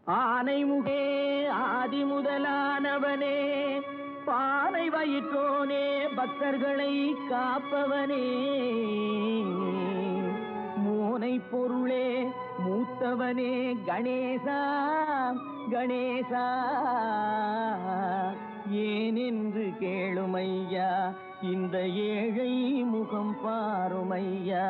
ஆனைமுகே ஆதி முதலானவனே, பானை வயிற்றோனே, பக்தர்களை காப்பவனே, மூனை பொருளே மூத்தவனே, கணேசா கணேசா, ஏனென்று கேளுமையா, இந்த ஏழை முகம் பாருமையா.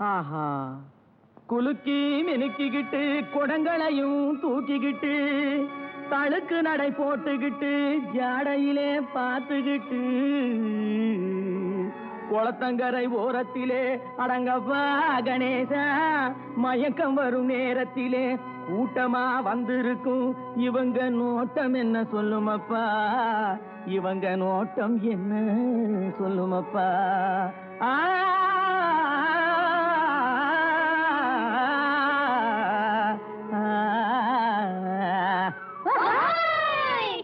ஆஹா, குலுக்கி மினுக்கிக்கிட்டு குடங்களையும் தூக்கிக்கிட்டு தழுக்கு நடை போட்டுக்கிட்டு ஜாடையிலே பார்த்துக்கிட்டு குளத்தங்கரை ஓரத்திலே அடங்கப்பா கணேசா, மயக்கம் வரும் நேரத்திலே கூட்டமா வந்திருக்கும் இவங்க நோட்டம் என்ன சொல்லுமப்பா, இவங்க நோட்டம் என்ன சொல்லுமப்பா.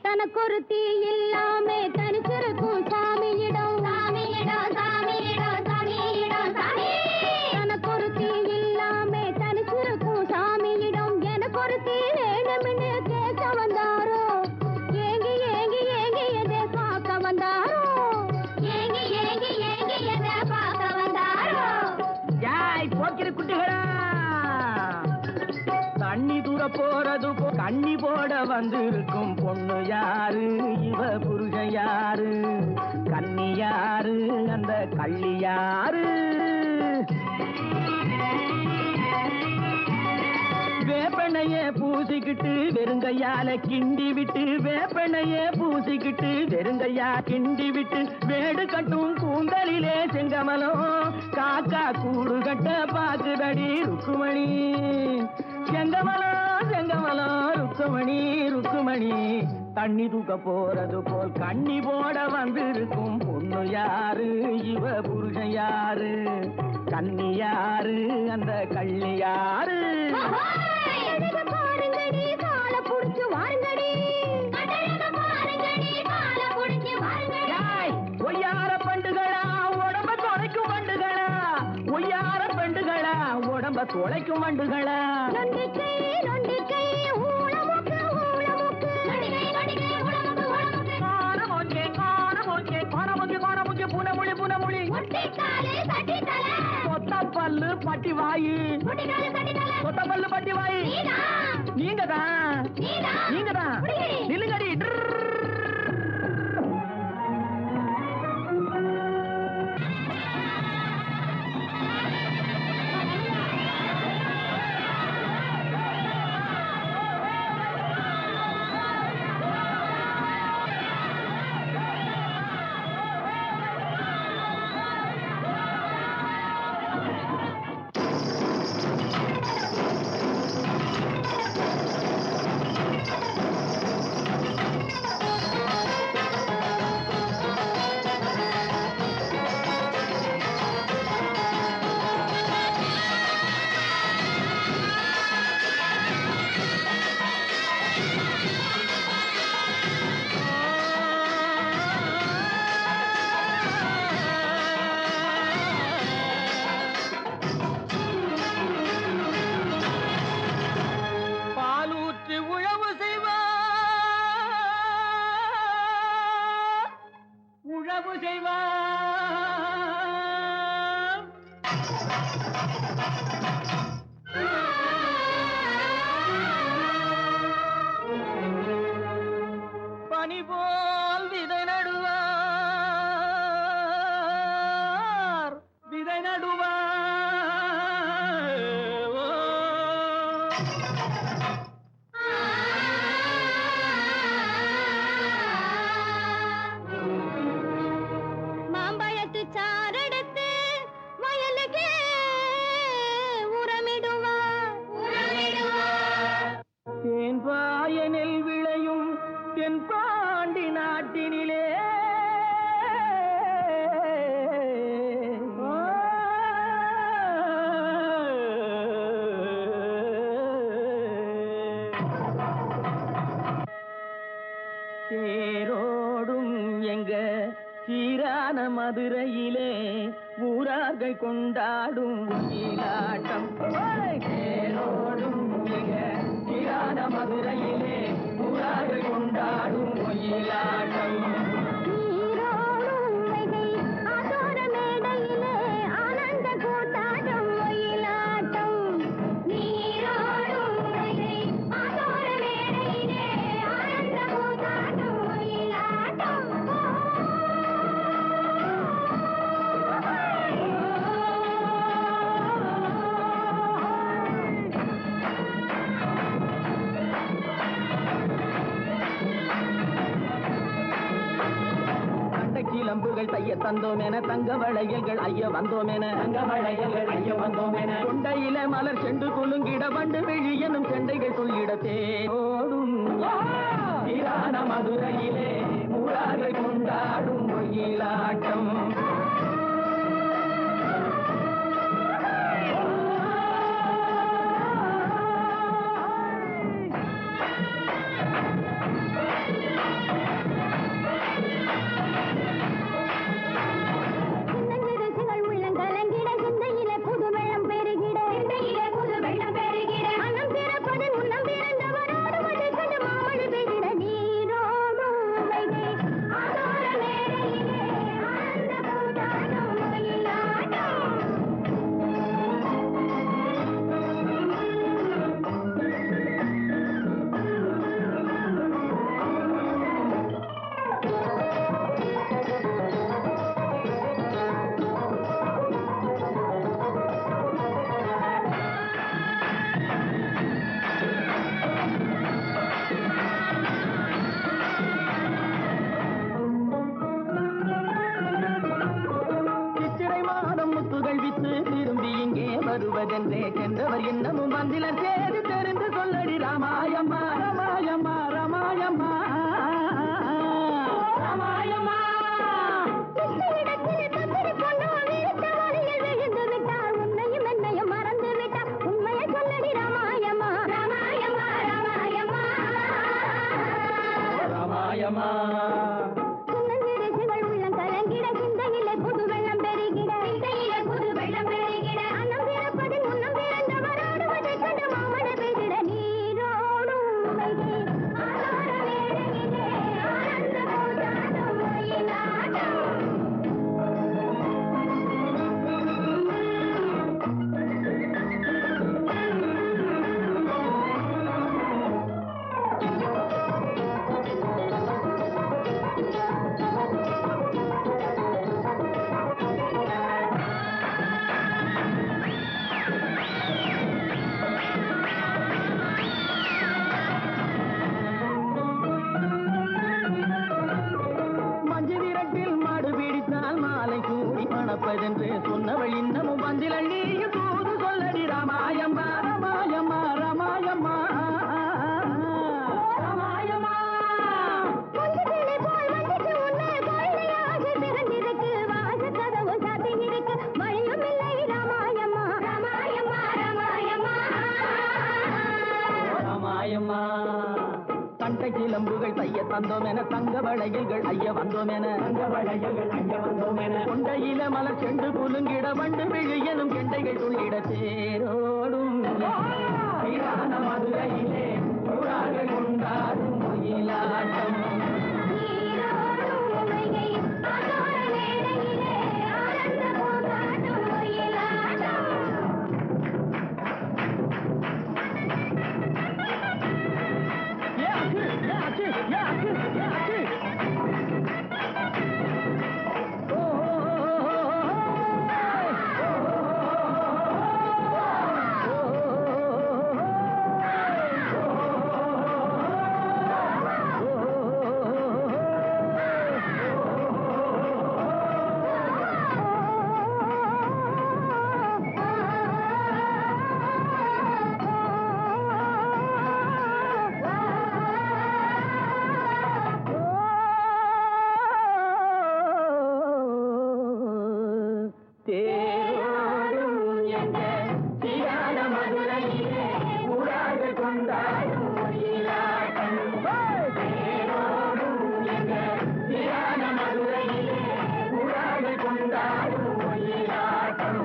தனக்கொரு தீ இல்லாமே தனிச்சிருக்கும் சாமியிடம், சாமியிடம் சாமியிடம் சாமியிடம் சாமி. தனக்கொரு தீ இல்லாமே தனிச்சிருக்கும் சாமியிடம், எனக்கொரு தீ வேணும்னு கேட்க வந்தாரோ, ஏங்கி ஏங்கி ஏங்கி எதை பார்க்க வந்தாரோ, ஏங்கி ஏங்கி ஏங்கி எதை பார்க்க வந்தாரோ. யாய் போக்கிற குட்டிகளா, தண்ணி தூர போறது கண்ணி போட வந்திருக்கும் பொண்ணு யாரு, இவ புருஷன் யாரு, கண்ணி யாரு, அந்த கள்ளி யாரு. வேப்பனைய பூசிக்கிட்டு வெறுங்கையால கிண்டி விட்டு, வேப்பனைய பூசிக்கிட்டு வெறுங்கையா கிண்டி விட்டு, வேடு கட்டும் கூந்தலிலே செங்கமலம் காக்கா கூடு கட்ட பாக்குதடி ருக்குமணி. செங்கமலம் செங்கமலம் ருக்குமணி ருக்குமணி, தண்ணி தூக்க போறது போல் கண்ணி போட வந்திருக்கும் பொண்ணு யாரு, இவ புருஷன் யாரு, கண்ணி யாரு, அந்த கள்ளி யாரு. பாருங்கடி கால புடிச்சு வாருங்கடி, ஒய்யார பண்டுகளா உடம்ப தொலைக்கும் வண்டுகளா, ஒய்யார பண்டுகளா உடம்ப தொலைக்கும் வண்டுகளா. நொண்டிக்கை நொண்டிக்கை ஊளமுக்கு ஊளமுக்கு, காணமோக்கே காணமோக்கே காணமோக்கே காணமோக்கே, புனமுளி புனமுளி, சொத்த பல்லு பட்டி வாயி, சொத்த பல்லு பட்டி வாயி. நீங்கதான் நீங்கதான் நில்லுங்கடி. பனி போல் விதை நடுவார் விதை நடுவார் மாம்பழத்து சாரெடுத்து வயலுக்கு உரமிடுவார் தேன்பாய நெல் விளையும் தென்பாண்டி நாட்டினிலே தேரோடும் எங்க சீரான மதுரையிலே ஊரார்கள் கொண்டாடும் ஒயிலாட்டம் தேரோடும் எங்க சீரான மதுரையிலே ஊரார்கள் கொண்டாடும் ஒயிலாட்டம் நீரோடும் வைகை ஆதோர மேடையிலே ஆனந்த கூத்தாட்டம் ஒயிலாட்டம் நீரோடும் வைகை ஆதோர மேடையிலே ஆனந்த கூத்தாட்டம் ஒயிலாட்டம் கிளம்புகள் தைய தந்தோம் என தங்க வளையல்கள் ஐய வந்தோம் என தங்க வளையல்கள் ஐய வந்தோம் என கொண்டையில மலர் செண்டு குலுங்கிட வண்டு விழி எனும் செண்டைகள் சொல்லிட தேரோடும் சீரான மதுரையிலே ஊரார்கள் கொண்டாடும் ஒயிலாட்டம் வருவதென்றே சென்றவர் இன்னமும் வந்திலர் சேது தெரிந்து சொல்லடி ராமாயம்மா ராமாயம்மா ராமாயம்மா ராமாயம்மா உன்னையும் என்னையும் மறந்து விட்டார் உண்மையை சொல்லடி ராமாயம்மா ராமாயம்மா ராமாயம்மா ராமாயம்மா மணப்பதென்று சொன்னவள் இன்னமும் வந்திலள் நீயும் தூது சொல்லடி ராமாயம்மா ராமாயம்மா ராமாயம்மா ராமாயம்மா ராமாயம்மா தண்டை கிளம்புகள் தைய தந்தோம் என தங்க வளையல்கள் ஐய வந்தோம் என தங்க வளையல்கள் ஐய வந்தோம் என கொண்டையில மலர் செண்டு குலுங்கிட வண்டு விழி எனும் கெண்டைகள் துள்ளிட தேரோடும் சீரான மதுரையிலே ஊரார்கள் கொண்டாடும் ஒயிலாட்டம் ஆனந்த எங்க சீரான மதுரையிலே ஊராக கொண்டாடும் ஒயிலாட்டம். தேரோடும் எங்க சீரான மதுரையிலே ஊராக கொண்டாடும் ஒயிலாட்டம்.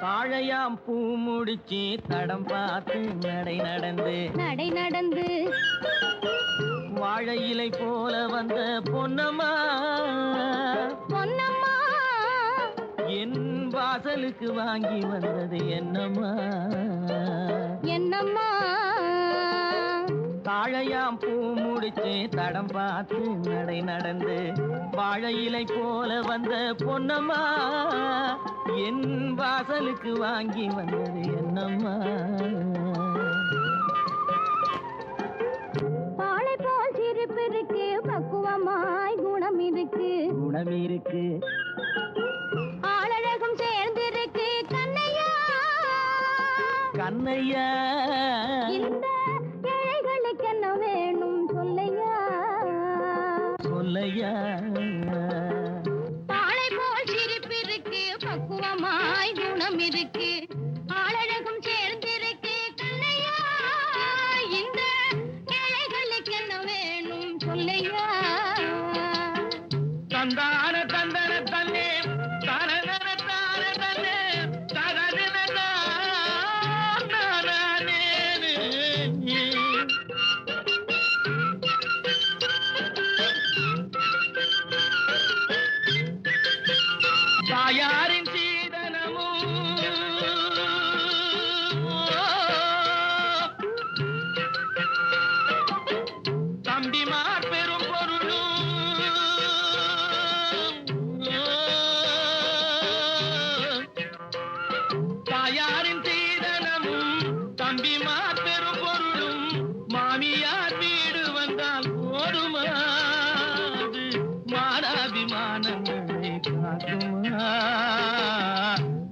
தாழையாம் பூ முடிச்சு தடம் பார்த்து நடை நடந்து வாழை இலை போல வந்த பொன்னம்மா என் வாசலுக்கு வாங்கி வந்தது என்னம்மா தாழையாம் பூ முடிச்சு தடம் பார்த்து நடை நடந்து வாழை இலை போல வந்த பொன்னம்மா என் வாசலுக்கு வாங்கி வந்தது என்னம்மா பாலை போல் சிரிப்பு இருக்கு பக்குவமாய் குணம் இருக்கு ஆளழகும் சேர்ந்திருக்கு கண்ணையா இந்த ஏழைகளுக்கு என்ன வேணும் சொல்லையா பாலை போல் சிரிப்பு இருக்கு பக்குவமாய் குணம் இருக்கு ஆளழகும் சேர்ந்திருக்கு கண்ணையா இந்த ஏழைகளுக்கு என்ன வேணும் சொல்லையா தந்தான தந்தன தன்னே தனதன தான தன்னே தனதன தானே தாயாரின் சீதனமும் தம்பிமார் பெரும் பொருளும் தாயாரின் சீதனமும் தம்பிமார் பெரும் பொருளும் மாமியார் வீடு வந்தால் போடுமாது மானாபிமானங்களை காக்குமா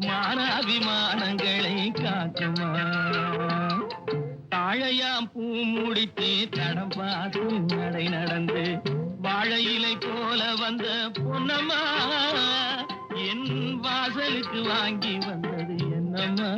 மானாபிமானங்களை காக்குமா தாழையாம் பூ முடித்து தடம் பார்த்து நடை நடந்து வாழை இலை போல வந்த பொன்னம்மா என் வாசலுக்கு வாங்கி வந்தது என்னம்மா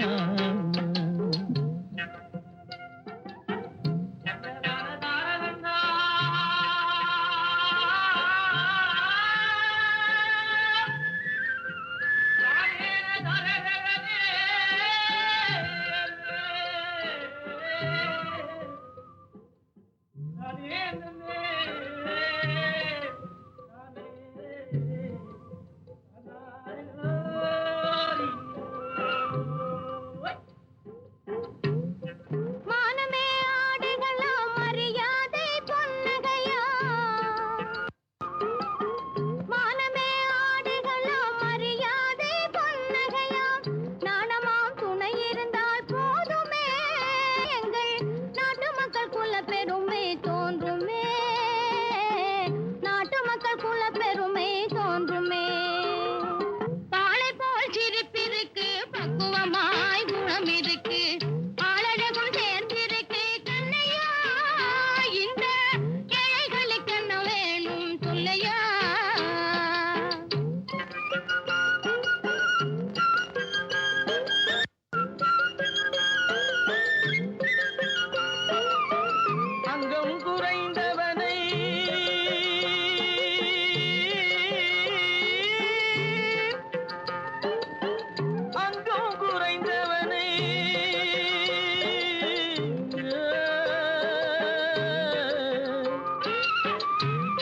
மானமே ஆடைகளா மரியாதை பொன்னகையா மானமே ஆடைகளா மரியாதை பொன்னகையா நாணமாம் துணை இருந்தால் போதுமே எங்கள் நாட்டு மக்கள் குல பெருமை தோன்றுமே நாட்டு மக்கள் குல பெருமை தோன்றுமே பாலை போல் சிரிப்பிருக்கு பக்குவமாய் குணம் இருக்கு ஆளழகும் சேர்ந்திருக்கு கண்ணையா இந்த ஏழைகளுக்கு என்ன வேணும் சொல்லையா அங்கம் குறைந்தவனை அங்கம் குறைந்தவனை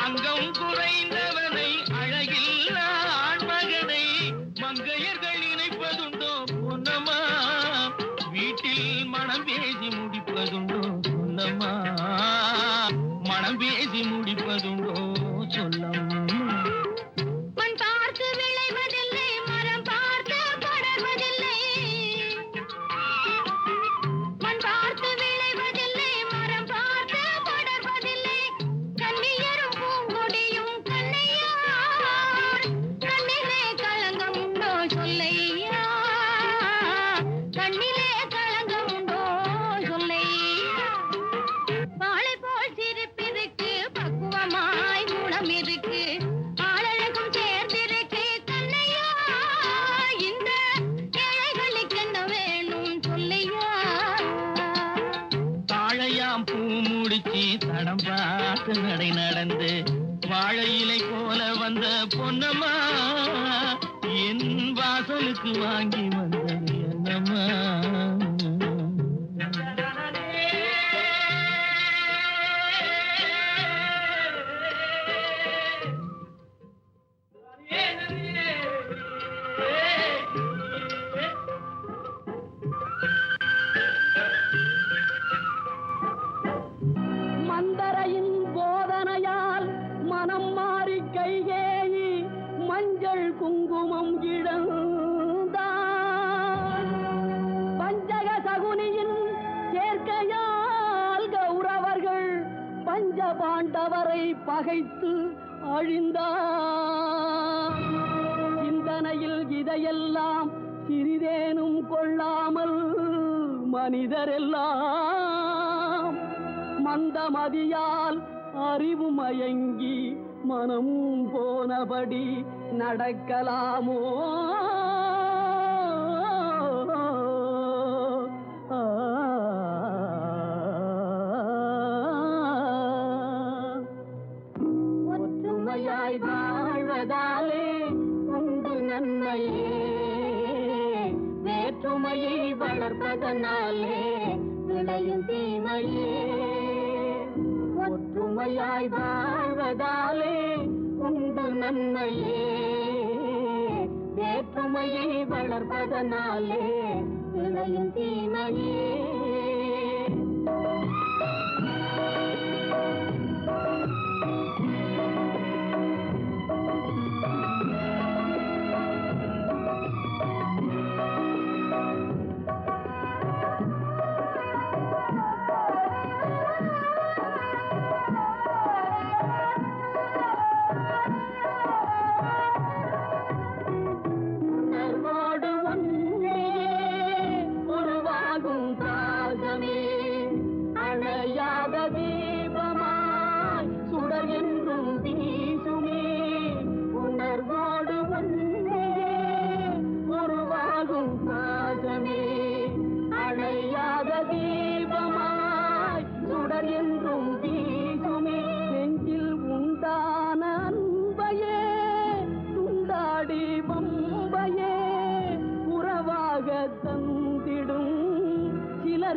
அங்கம் குறைந்தவனை அழகில் ஆண்மகனை மங்கையர்கள் நினைப்பதுண்டோ பொன்னம்மா வீட்டில் மனம் பேசி முடிப்பதுண்டோ சொல்லம்மா மனம் பேசி முடிப்பதுண்டோ சொல்லம்மா மண் பார்த்து விளைவதில்லை மரம் பார்த்து படர்வதில்லை மண் பார்த்து விளைவதில்லை மரம் பார்த்து படர்வதில்லை கன்னியரும் பூங்கொடியும் சொல்லையா கண்ணிலே களங்கம் உண்டோ சொல்லையா வாழை போல் சிரிப்பிருக்கு பக்குவமாய் குணம் இருக்கு ஆளழகும் சேர்ந்திருக்கு கண்ணையா இந்த ஏழைகளுக்கு என்ன வேணும் சொல்லையா தாழையாம் பூ முடிச்சு தடம் பார்த்து நடை நடந்து வாழை இலை போல வந்த பொன்னம்மா என் வாசலுக்கு வாங்கி வந்தது என்னம்மா மந்தரையின் போதனையால் மனம் மாறி கைகேயி மஞ்சள் குங்குமம் இழந்தான் பஞ்சக சகுனியின் சேர்க்கையால் கௌரவர்கள் பஞ்ச பாண்டவரை பகைத்து அழிந்தார் சிந்தனையில் இதையெல்லாம் சிறிதேனும் கொள்ளாமல் மனிதரெல்லாம் மந்தமதியால் அறிவு மயங்கி மனமும் போனபடி நடக்கலாமோ ஒற்றுமையாய் வாழ்வதாலே உண்டு நன்மையே வேற்றுமையை வளர்ப்பதனாலே விளையும் தீமையே ஒற்றுமையாய் வாழ்வதாலே உண்டு நன்மையே வேற்றுமையை வளர்ப்பதனாலே விளையும் தீமையே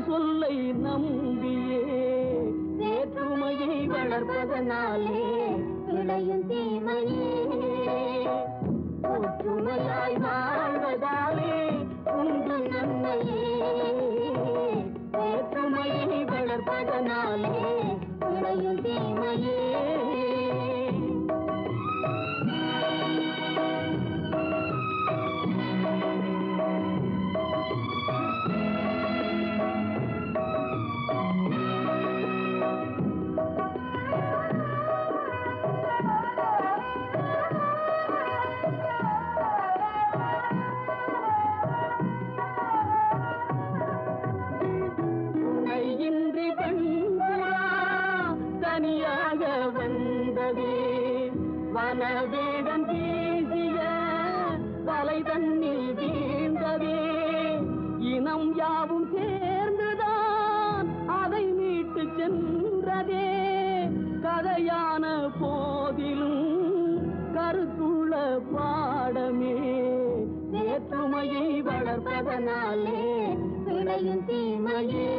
சொல்லை நம்பியே வேற்றுமையை வளர்ப்பதனாலே விளையும் தீமையே ஒற்றுமையாய் வாழ்வதாலே உண்டு நன்மையே வேற்றுமையை வளர்ப்பதனாலே விளையும் தீமையே வனவேடன் வீசிய வலை தன்னில் வீழ்ந்ததே இனம் யாவும் சேர்ந்துதான் அதை மீட்டு சென்றதே கதையான போதிலும் கருத்துள்ள பாடமே வேற்றுமையை வளர்ப்பதனாலே விளையும் தீமையே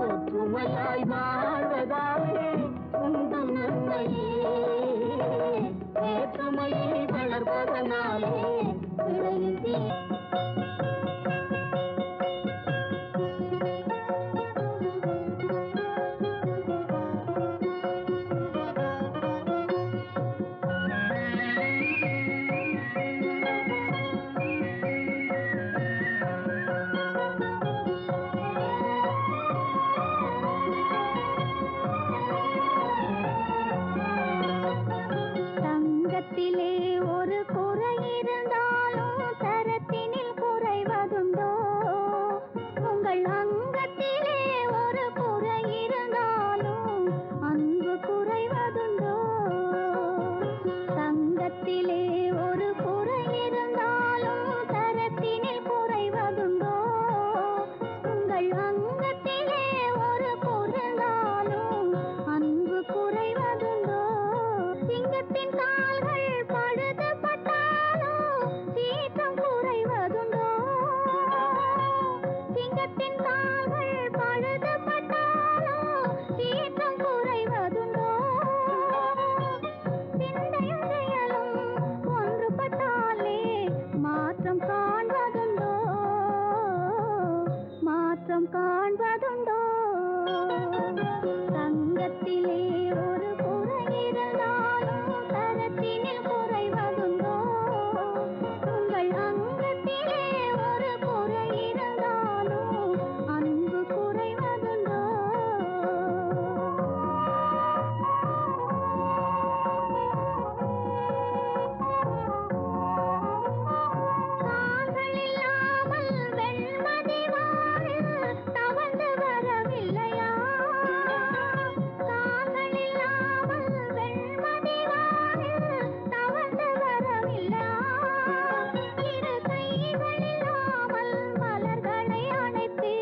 ஒற்றுமையாய் வாழ்வதாலே உண்டு நன்மையே வேற்றுமையை வளர்ப்பதனாலே விளையும் தங்கத்திலே ஒரு குறை இருந்தால் கால்கள் பழுதுபட்டாலோ சீற்றம் குறைவதுண்டோ? சிங்கத்தின் கால்கள் பழுதுபட்டாலோ சீற்றம் குறைவதுண்டோ? சிந்தையும் செயலும் ஒன்றுபட்டாலே மாற்றம் காண்பதுண்டோ? மாற்றம் காண்பதுண்டோ? தங்கத்திலே ஒரு குறை இருந்தாலும் தரத்தினில் குறைவதுண்டோ? உங்கள் அங்கத்திலே ஒரு குறை இருந்தாலும் அன்பு குறைவதுண்டோ? கால்கள் இல்லாமல் வெண்மதி வானில் தவழ்ந்து வரவில்லையா? கால்கள் இல்லாமல் வெண்மதி வானில் தவழ்ந்து வரவில்லையா? இரு கைகள் இல்லாமல் மலர்களை அணைத்து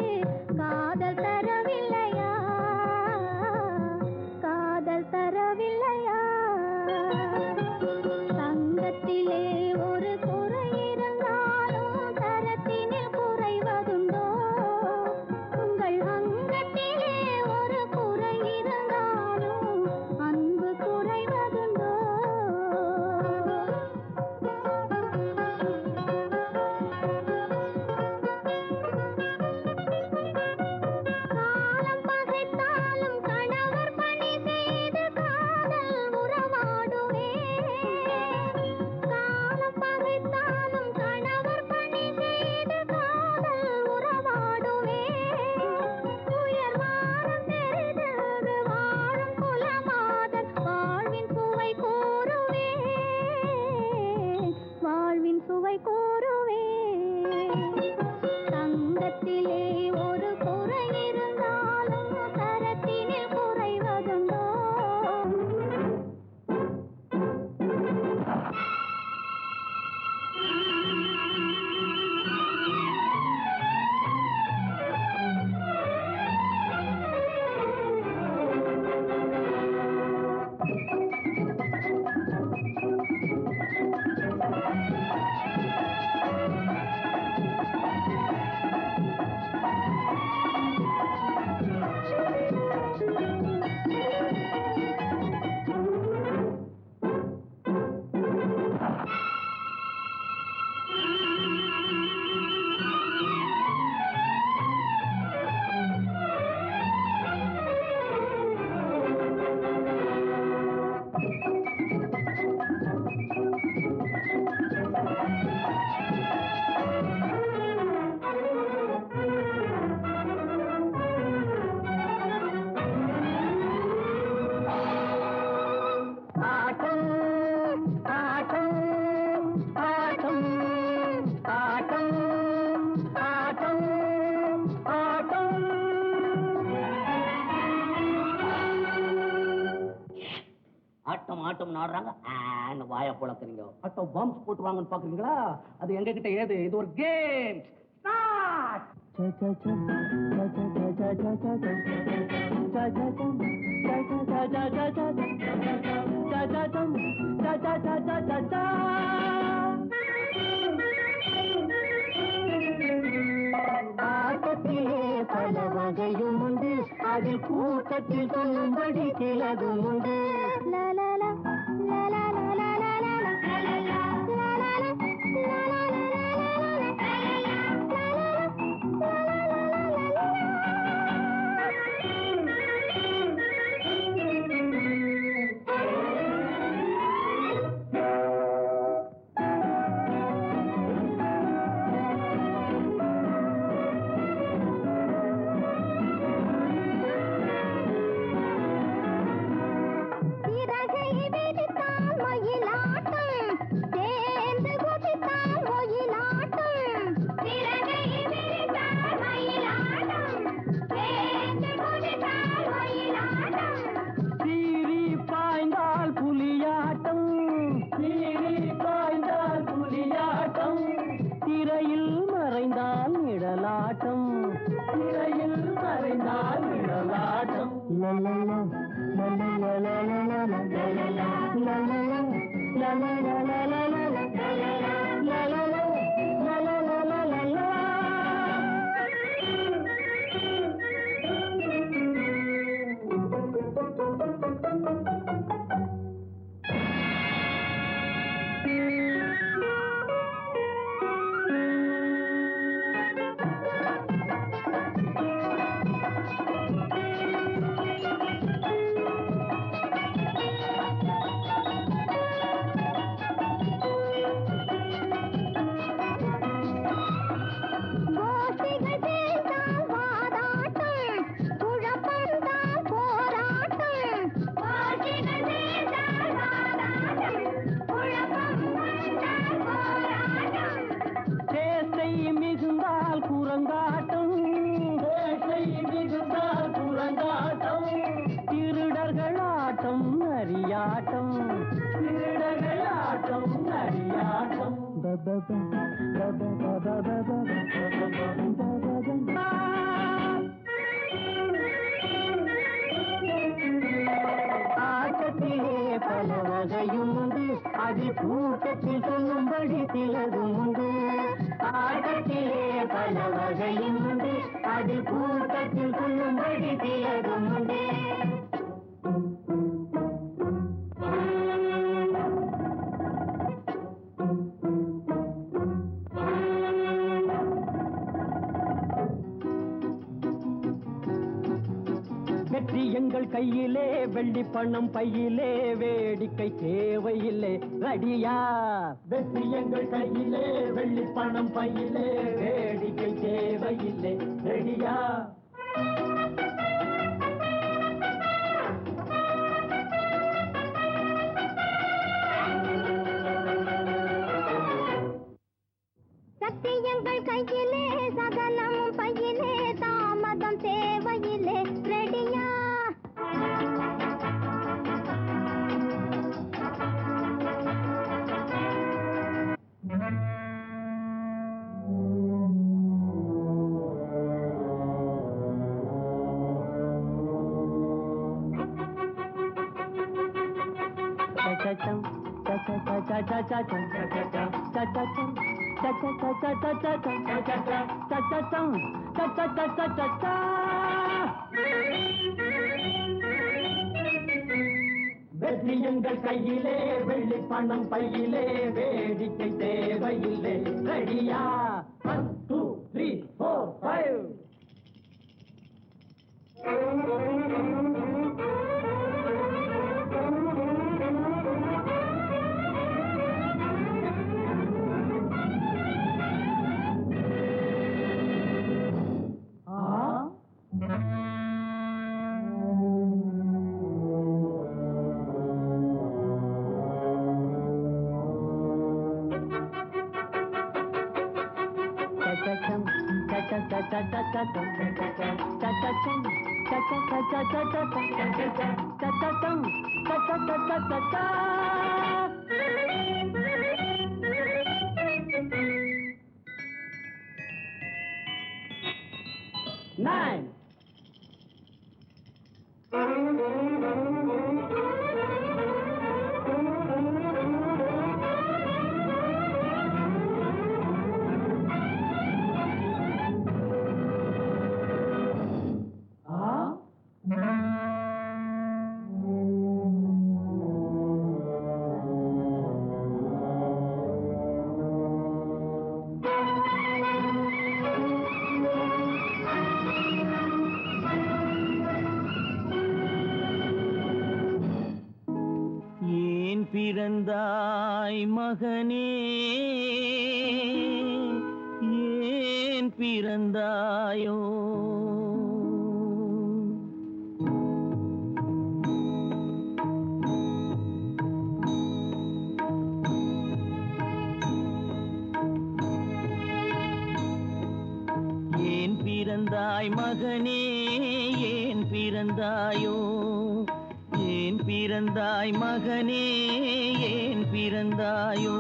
காதல் தரவில்லையா? காதல் தரவில்லையா? தங்கத்திலே ஒரு குறை இருந்தாலும் தரத்தினில் குறைவதுண்டோ? உங்கள் அங்கத்திலே ஒரு குறை இருந்தாலும் அன்பு குறைவதுண்டோ? காலம் பகைத்தாலும் கணவர் பணி செய்து காதல் உறவாடுவே. காலம் பகைத்தாலும் கணவர் பணி செய்து காதல் உறவாடுவே. உயர் வானம் தெரிந்தது வாழும் குலமாதர் வாழ்வின் சுவை கூறுவே. வாழ்வின் சுவை கூறுவே. தங்கத்திலே ஒரு குறை இருந்தாலும் தரத்தினில் குறைவதுண்டோ? ஆட்டம் ஆட்டம் ஆட்டம் ஆட்டம் ஆட்டம் ஆட்டம். ஆட்டம் ஆட்டம் ஆடுறாங்க. வாயை புழக்கிறீங்க. ஆட்டம் பாம்ஸ் போட்டு வாங்கன்னு பாக்குறீங்களா? அது எங்க கிட்ட ஏது? இது ஒரு கேம். ஆட்டத்திலே பல வகையும் உண்டு, அதில் கூட்டத்தில் சொல்லும்படி கிளதும் உண்டு. ஆட்டம் திருடர்கள் ஆட்டம் நரியாட்டம் ஆட்டத்திலே பல வகையும் உண்டு அது கூட்டத்தில் சொல்லும்படி சிலதும் உண்டு ஆட்டத்திலே பல வகையும் உண்டு அது கூட்டத்தில் சொல்லும்படி சிலதும் உண்டு வெற்றி எங்கள் கையிலே வெள்ளி பணம் பையிலே வேடிக்கை தேவையில்லை ரெடியா வெற்றி எங்கள் கையிலே வெள்ளி பணம் பையிலே வேடிக்கை தேவையில்லை ரெடியா சக்தி எங்கள் கையிலே சகலமும் பையிலே தாமதம் தேவையில்லை ரெடியா வெற்றி எங்கள் கையிலே வெள்ளி பணம் பையிலே வேடிக்கை தேவையில்லை ரெடியா 1 2 3 4 5 9 ஏன் பிறந்தாய் மகனே ஏன் பிறந்தாயோ ஏன் பிறந்தாய் மகனே ஏன் பிறந்தாயோ ஏன் பிறந்தாய் மகனே ஏன் பிறந்தாயோ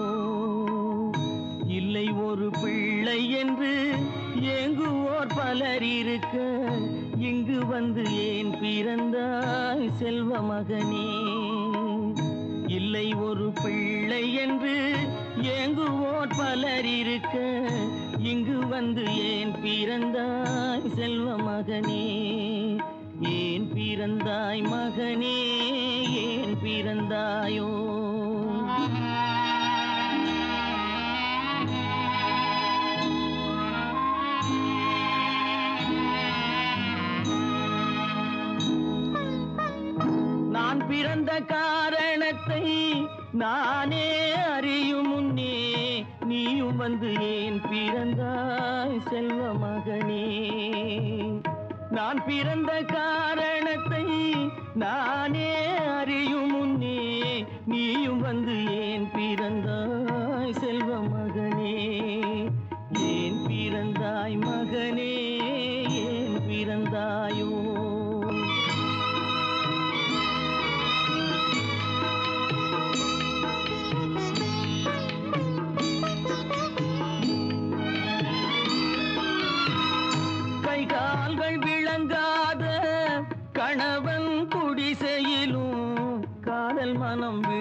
இல்லை ஒரு பிள்ளை என்று ஏங்குவோர் பலர் இருக்க இங்கு வந்து ஏன் பிறந்தாய் செல்வ மகனே இல்லை ஒரு பிள்ளை என்று ஏங்குவோர் பலர் இருக்க இங்கு வந்து ஏன் பிறந்தாய் செல்வ மகனே ஏன் பிறந்தாய் மகனே ஏன் பிறந்தாயோ நான் பிறந்த காரணத்தை நானே அறியும் முன்னே நீயும் வந்து ஏன் பிறந்தாய் செல்வ மகனே நான் பிறந்த காரணத்தை நானே அறியும் முன்னே நீயும் வந்து ஏன் பிறந்தாய் செல்வ மகனே ஏன் பிறந்தாய் மகனே ஏன் பிறந்தாயோ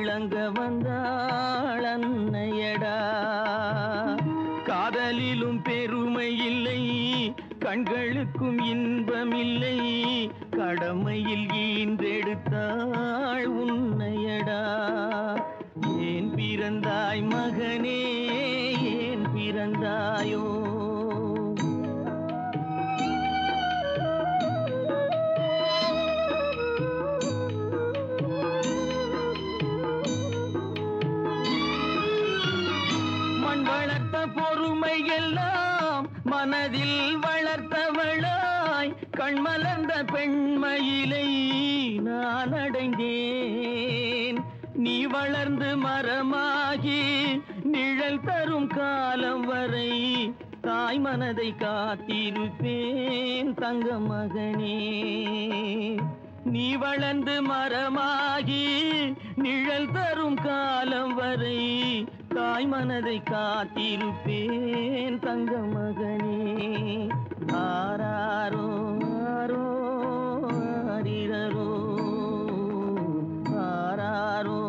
விளங்க வந்தாள் அன்னையடா. காதலிலும் பெருமை இல்லை, கண்களுக்கும் இன்பமில்லை, கடமையில் ஈன்றெடுத்தாள் உன்னையடா. ஏன் பிறந்தாய் மகனே, ஏன் பிறந்தாயோ? மண் வளர்த்த பொறுமை எல்லாம் மனதில் வளர்த்தவளாய், கண்மலர்ந்த பெண்மயிலை நான் அடைந்தேன். நீ வளர்ந்து மரமாகி நிழல் தரும் காலம் வரை தாய் மனதை காத்திருப்பேன் தங்க மகனே. நீ வளர்ந்து மரமாகி நிழல் தரும் காலம் வரை தாய் மனதை காத்திருப்பேன் தங்க மகனே. ஆராரோ ஆரோ ஆரிரரோ, ஆராரோ